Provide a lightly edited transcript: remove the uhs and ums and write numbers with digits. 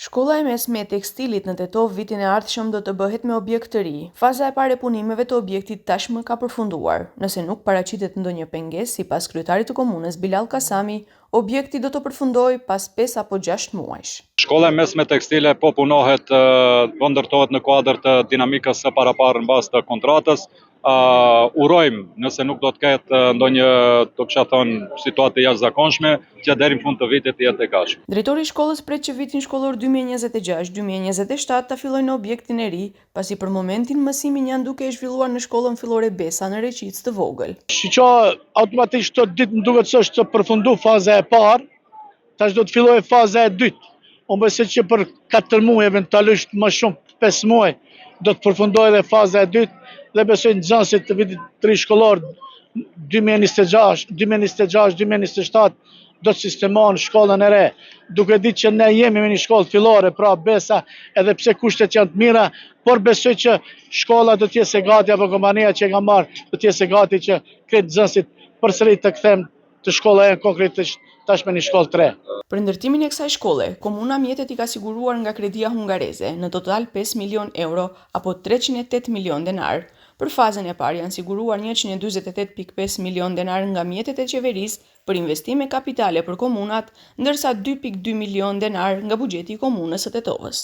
Shkolla e mesme e tekstilit në Tetov vitin e ardhshëm do të bëhet me objekt të ri. Faza e parë e punimeve të objektit tashmë ka përfunduar. Nëse nuk paraqitet ndonjë pengesë, sipas kryetarit të komunës Bilal Kasami, objekti do të përfundojë pas 5 apo 6 muajsh. Shkolla e mesme tekstile po punohet, po ndërtohet në kuadër të dinamikës së paraparë në bazë të kontratës. Urojmë, nëse nuk do të ketë ndonjë, do kisha thënë, situatë jashtëzakonshme, që deri në fund të vitit të jetë e gatshme. Drejtori i shkollës pret që vitin shkollor 2026-2027 ta fillojnë në objektin e ri, pasi për momentin mësimin janë duke e zhvilluar në shkollën fillore Besa në Reqicë të vogël. Që automatikisht këtë ditë më duket se është të përfundu faza e parë, tash do të fillojë faza e dytë. Unë besoj që për 4 muaj, eventualisht më shumë 5 muaj, do të përfundojë edhe faza e dytë dhe besoj nxënësit të vitit të ri shkollor 2026-2027 do të sistemohen shkollën e re, duke ditë që ne jemi me një shkollë fillore, pra Besa, edhe pse kushtet janë të mira, por besoj që shkolla do të jetë e gati, apo kompania që e ka marrë do të jetë e gati që këtë nxënësit përsëri të kthejmë të shkolla e konkretisht tashmë një shkollë të re. Për ndërtimin e kësaj shkolle, komuna mjetet i ka siguruar nga Kredia Hungareze në total 5 milion euro apo 308 milion denar. Për fazën e parë janë siguruar 148.5 milion denar nga mjetet e qeverisë për investime kapitale për komunat, ndërsa 2.2 milion denar nga buxheti i komunës së Tetovës.